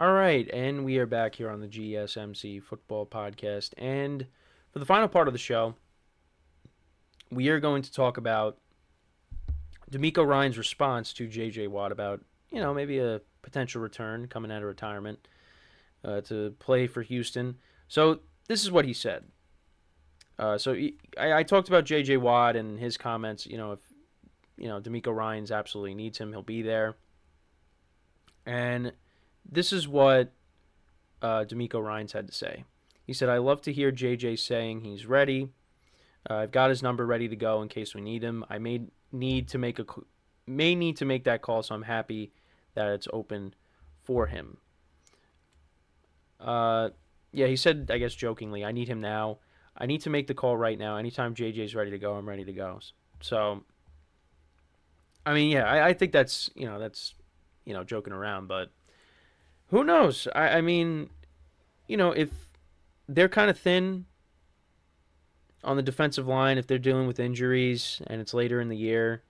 All right, and we are back here on the GSMC Football Podcast. And for the final part of the show, we are going to talk about DeMeco Ryans' response to J.J. Watt about, maybe a potential return coming out of retirement to play for Houston. So this is what he said. I talked about J.J. Watt and his comments. If DeMeco Ryans absolutely needs him, he'll be there. And this is what DeMeco Ryans had to say. He said, "I love to hear JJ saying he's ready. I've got his number ready to go in case we need him. I may need to make that call, so I'm happy that it's open for him." Yeah, he said, I guess jokingly, "I need him now. I need to make the call right now. Anytime JJ's ready to go, I'm ready to go." So, I mean, yeah, I think that's joking around, but who knows? I mean, if they're kind of thin on the defensive line, if they're dealing with injuries and it's later in the year,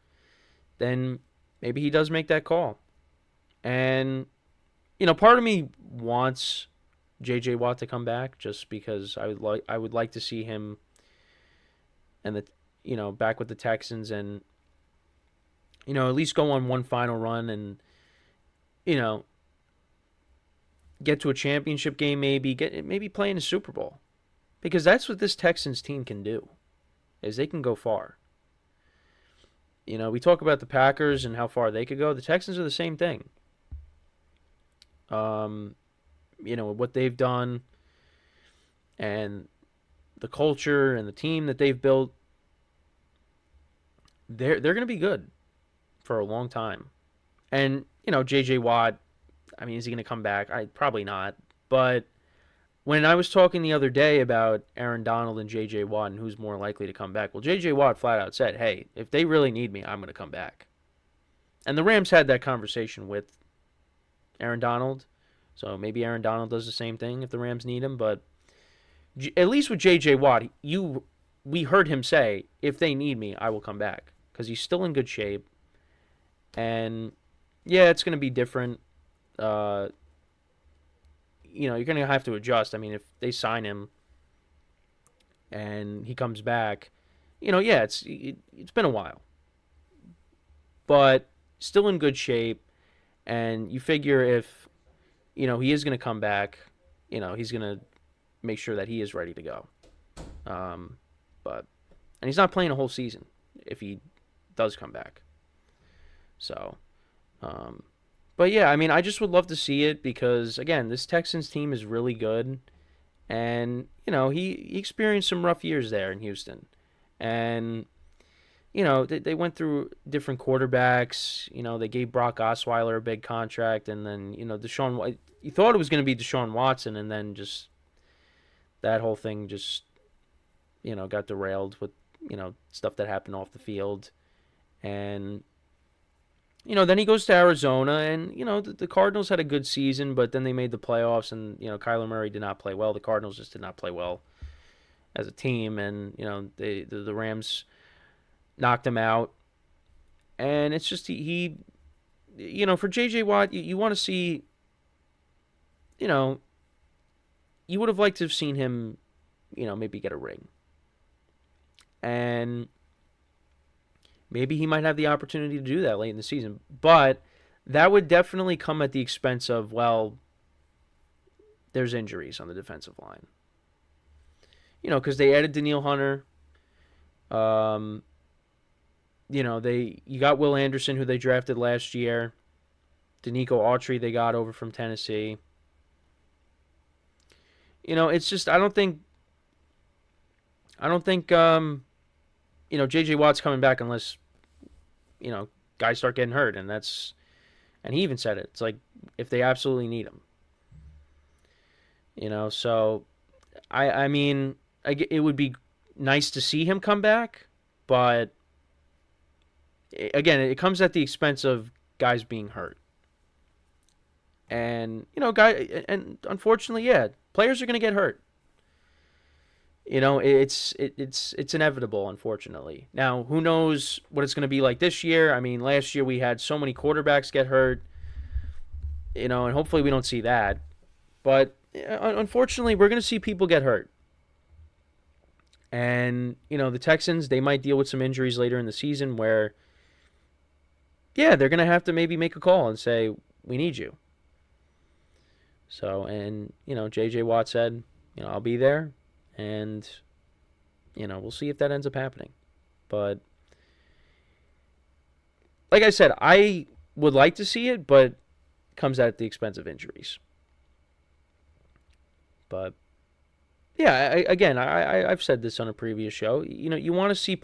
then maybe he does make that call. And, part of me wants J.J. Watt to come back just because I would like to see him and back with the Texans and, at least go on one final run and, get to a championship game, maybe play in a Super Bowl, because that's what this Texans team can do, is they can go far. We talk about the Packers and how far they could go. The Texans are the same thing. What they've done and the culture and the team that they've built, they're going to be good for a long time. And J.J. Watt, I mean, is he going to come back? Probably not. But when I was talking the other day about Aaron Donald and J.J. Watt and who's more likely to come back, well, J.J. Watt flat out said, "Hey, if they really need me, I'm going to come back." And the Rams had that conversation with Aaron Donald, so maybe Aaron Donald does the same thing if the Rams need him. But at least with J.J. Watt, we heard him say, "If they need me, I will come back," because he's still in good shape. And yeah, it's going to be different. You're going to have to adjust. I mean, if they sign him and he comes back, yeah, it's been a while, but still in good shape. And you figure if he is going to come back, he's going to make sure that he is ready to go. And he's not playing a whole season if he does come back. So, but yeah, I mean, I just would love to see it because, again, this Texans team is really good. And, he experienced some rough years there in Houston. And, they went through different quarterbacks. They gave Brock Osweiler a big contract. And then, you thought it was going to be Deshaun Watson. And then just that whole thing just, got derailed with, stuff that happened off the field. And then he goes to Arizona, and, the Cardinals had a good season, but then they made the playoffs, and, Kyler Murray did not play well. The Cardinals just did not play well as a team, and, the Rams knocked him out. And it's just, for J.J. Watt, you want to see, you would have liked to have seen him, maybe get a ring. And maybe he might have the opportunity to do that late in the season. But that would definitely come at the expense of, well, there's injuries on the defensive line. Because they added Danielle Hunter. You got Will Anderson, who they drafted last year. Danico Autry they got over from Tennessee. It's just, I don't think J.J. Watt's coming back unless, guys start getting hurt. And he even said it. It's like, if they absolutely need him. So, I mean, it would be nice to see him come back. But, again, it comes at the expense of guys being hurt. And, and unfortunately, yeah, players are going to get hurt. It's inevitable, unfortunately. Now, who knows what it's going to be like this year? I mean, last year we had so many quarterbacks get hurt. and hopefully we don't see that. But unfortunately, we're going to see people get hurt. And, the Texans, they might deal with some injuries later in the season where, yeah, they're going to have to maybe make a call and say, we need you. So, and, J.J. Watt said, I'll be there. And, we'll see if that ends up happening. But, like I said, I would like to see it, but it comes at the expense of injuries. But, yeah, I've said this on a previous show. You want to see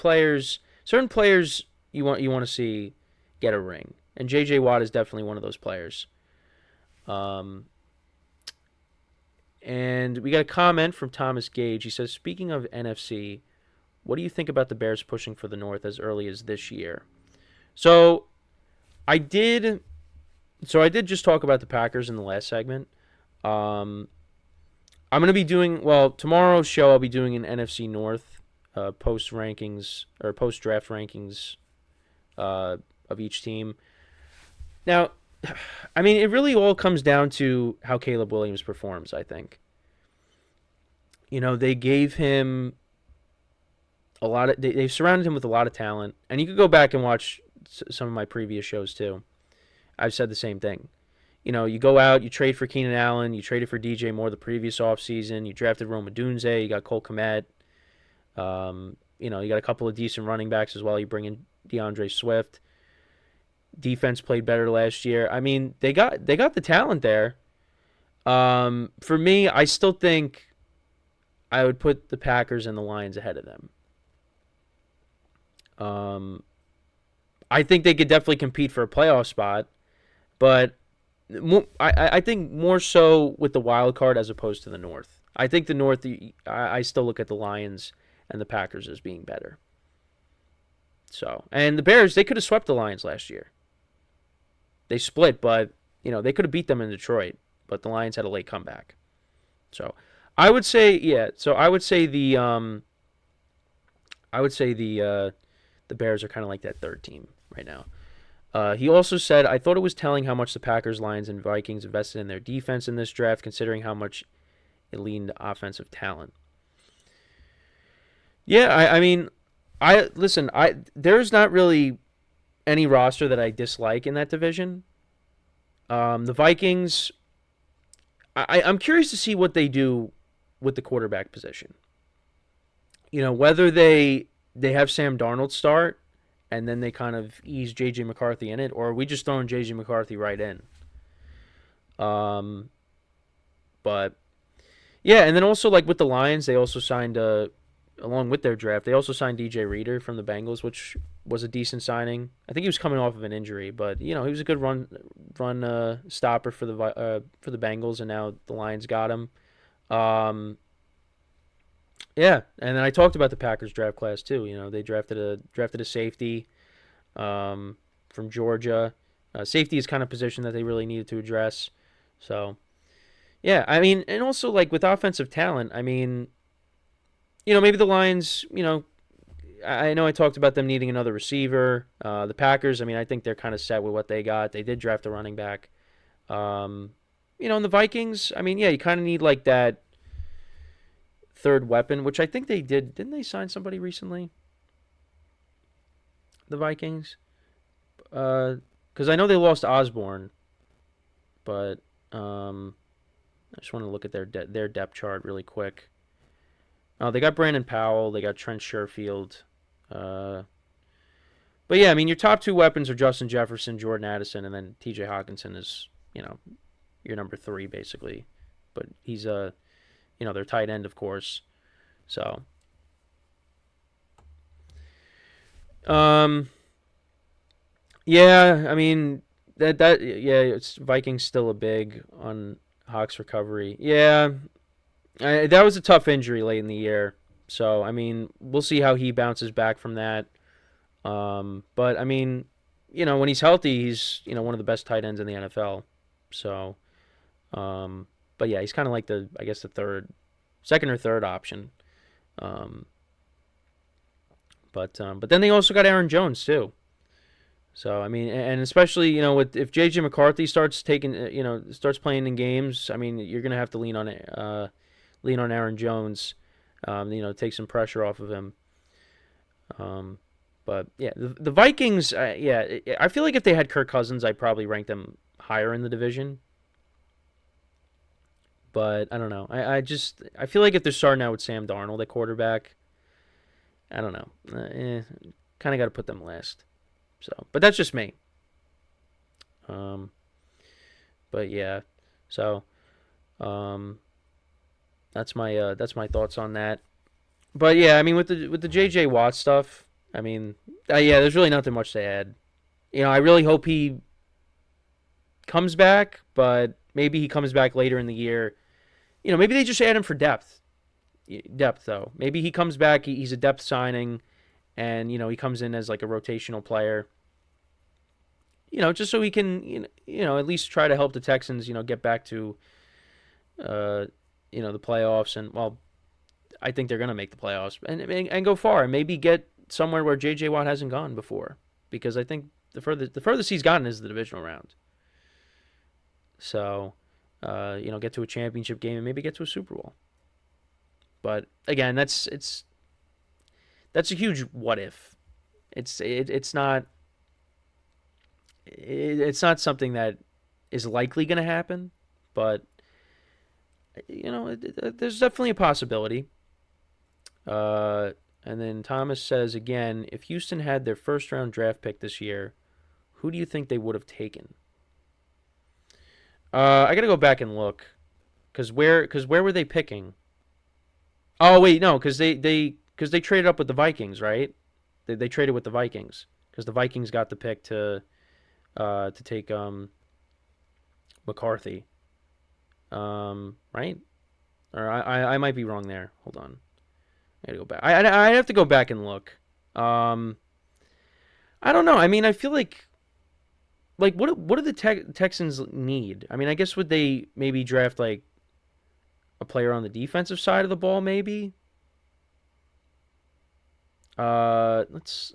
certain players you want to see get a ring. And J.J. Watt is definitely one of those players. And we got a comment from Thomas Gage. He says, speaking of NFC, what do you think about the Bears pushing for the North as early as this year? So I did just talk about the Packers in the last segment. I'm going to be doing, tomorrow's show I'll be doing an NFC North post-draft rankings of each team. Now, I mean, it really all comes down to how Caleb Williams performs, I think. They gave him a lot of, they surrounded him with a lot of talent. And you could go back and watch some of my previous shows too. I've said the same thing. You go out, you trade for Keenan Allen, you traded for DJ Moore the previous offseason, you drafted Rome Odunze, you got Cole Kmet. You got a couple of decent running backs as well. You bring in DeAndre Swift. Defense played better last year. I mean, they got the talent there. For me, I still think I would put the Packers and the Lions ahead of them. I think they could definitely compete for a playoff spot, but I think more so with the wild card as opposed to the North. I think the North, I still look at the Lions and the Packers as being better. So, and the Bears, they could have swept the Lions last year. They split, but they could have beat them in Detroit, but the Lions had a late comeback. So, I would say, yeah. So I would say the Bears are kind of like that third team right now. He also said, I thought it was telling how much the Packers, Lions, and Vikings invested in their defense in this draft, considering how much it leaned to offensive talent. Yeah, I mean, there's not really any roster that I dislike in that division. The Vikings, I'm curious to see what they do with the quarterback position. Whether they have Sam Darnold start and then they kind of ease J.J. McCarthy in it, or are we just throwing J.J. McCarthy right in? But, yeah, and then also, like, with the Lions, they also signed, along with their draft, they also signed DJ Reader from the Bengals, which was a decent signing. I think he was coming off of an injury, but, he was a good run stopper for the Bengals, and now the Lions got him. Yeah, and then I talked about the Packers draft class too. They drafted a safety from Georgia. Safety is kind of a position that they really needed to address. So, yeah, I mean, and also like with offensive talent, I mean, maybe the Lions, I know I talked about them needing another receiver. The Packers, I mean, I think they're kind of set with what they got. They did draft a running back. And the Vikings, I mean, yeah, you kind of need like that third weapon, which I think they did. Didn't they sign somebody recently? The Vikings? Because I know they lost Osborne, but I just want to look at their depth chart really quick. Oh, they got Brandon Powell. They got Trent Sherfield. But yeah, I mean, your top two weapons are Justin Jefferson, Jordan Addison, and then T.J. Hawkinson is, your number 3 basically. But he's their tight end, of course. So, yeah, I mean it's Vikings still a big on Hawk's recovery. Yeah, that was a tough injury late in the year. So, I mean, we'll see how he bounces back from that. But I mean, when he's healthy, he's one of the best tight ends in the NFL. So, but yeah, he's kind of like the second or third option. But then they also got Aaron Jones too. So I mean, and especially with if JJ McCarthy starts taking starts playing in games, I mean you're gonna have to lean on Aaron Jones, take some pressure off of him. But yeah, the Vikings, I feel like if they had Kirk Cousins, I'd probably rank them higher in the division. But I don't know. I feel like if they're starting out with Sam Darnold at quarterback, I don't know. Kind of got to put them last. So, but that's just me. Um, but yeah, so that's my thoughts on that. But yeah, I mean with the JJ Watt stuff, I mean, yeah, there's really nothing much to add. I really hope he comes back, but maybe he comes back later in the year. Maybe they just add him for depth. Depth though. Maybe he comes back. He's a depth signing, and he comes in as like a rotational player. Just so he can at least try to help the Texans get back to the playoffs, and well, I think they're gonna make the playoffs and go far and maybe get somewhere where J.J. Watt hasn't gone before, because I think the furthest he's gotten is the divisional round. So, get to a championship game and maybe get to a Super Bowl. But again, that's a huge what if. It's not something that is likely going to happen, but there's definitely a possibility. And then Thomas says again, if Houston had their first round draft pick this year, who do you think they would have taken? I gotta go back and look, cause where were they picking? Oh wait, no, cause they traded up with the Vikings, right? They traded with the Vikings because the Vikings got the pick to take McCarthy, right? Or I might be wrong there. Hold on, I gotta go back. I have to go back and look. I don't know. I mean, I feel like what do the Texans need? I mean, I guess would they maybe draft like a player on the defensive side of the ball, maybe? Let's.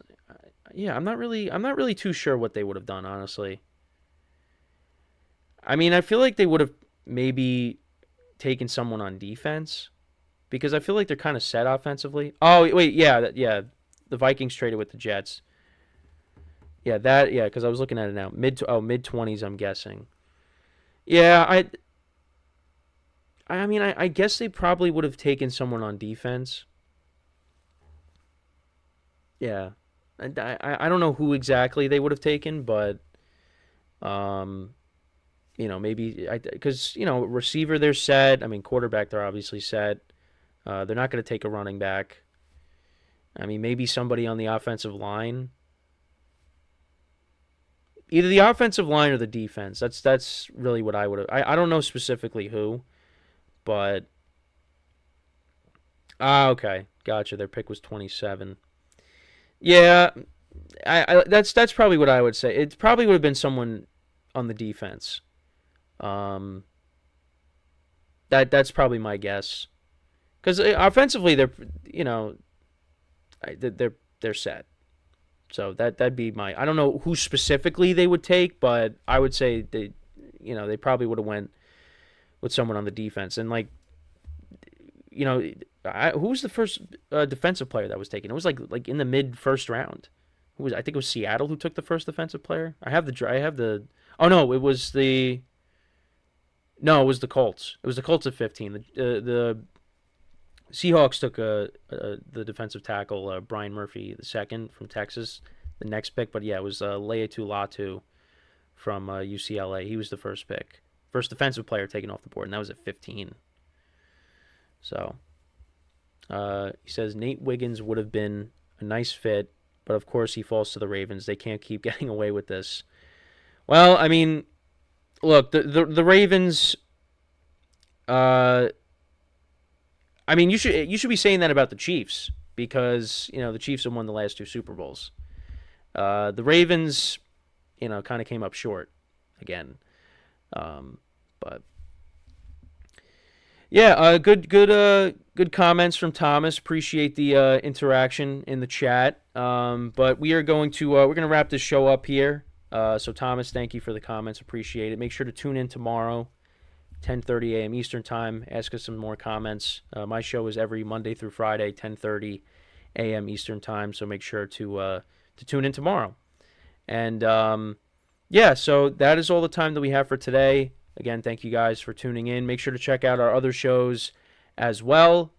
Yeah, I'm not really too sure what they would have done, honestly. I mean, I feel like they would have maybe taken someone on defense because I feel like they're kind of set offensively. Oh wait, yeah. The Vikings traded with the Jets. Yeah, because I was looking at it now. Mid-20s, I'm guessing. Yeah, I mean, I guess they probably would have taken someone on defense. Yeah, I don't know who exactly they would have taken, but um, maybe because receiver they're set. I mean, quarterback they're obviously set. They're not going to take a running back. I mean, maybe somebody on the offensive line. Either the offensive line or the defense. That's really what I would have. I don't know specifically who, but okay, gotcha. Their pick was 27. Yeah, that's probably what I would say. It probably would have been someone on the defense. Um, that's probably my guess. Because offensively, they're set. So that'd be my. I don't know who specifically they would take, but I would say they probably would have went with someone on the defense. And who was the first defensive player that was taken? It was like in the mid first round. Who was? I think it was Seattle who took the first defensive player. I have the. Oh no, it was the. No, it was the Colts. It was the Colts at 15. The Seahawks took the defensive tackle Brian Murphy the second from Texas, the next pick. But yeah, it was Leatu Latu from UCLA. He was the first pick, first defensive player taken off the board, and that was at 15. So he says Nate Wiggins would have been a nice fit, but of course he falls to the Ravens. They can't keep getting away with this. Well, I mean, look, the Ravens. I mean, you should be saying that about the Chiefs because the Chiefs have won the last two Super Bowls. The Ravens, kind of came up short again. But yeah, good good comments from Thomas. Appreciate the interaction in the chat. But we are going to we're going to wrap this show up here. So Thomas, thank you for the comments. Appreciate it. Make sure to tune in tomorrow, 10:30 a.m. Eastern Time. Ask us some more comments. My show is every Monday through Friday, 10:30 a.m. Eastern Time. So make sure to tune in tomorrow. And yeah, so that is all the time that we have for today. Again, thank you guys for tuning in. Make sure to check out our other shows as well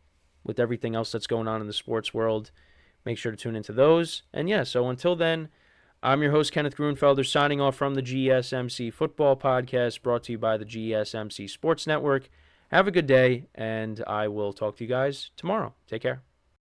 with everything else that's going on in the sports world. Make sure to tune into those. And yeah, so until then, I'm your host, Kenneth Grunfelder, signing off from the GSMC Football Podcast, brought to you by the GSMC Sports Network. Have a good day, and I will talk to you guys tomorrow. Take care.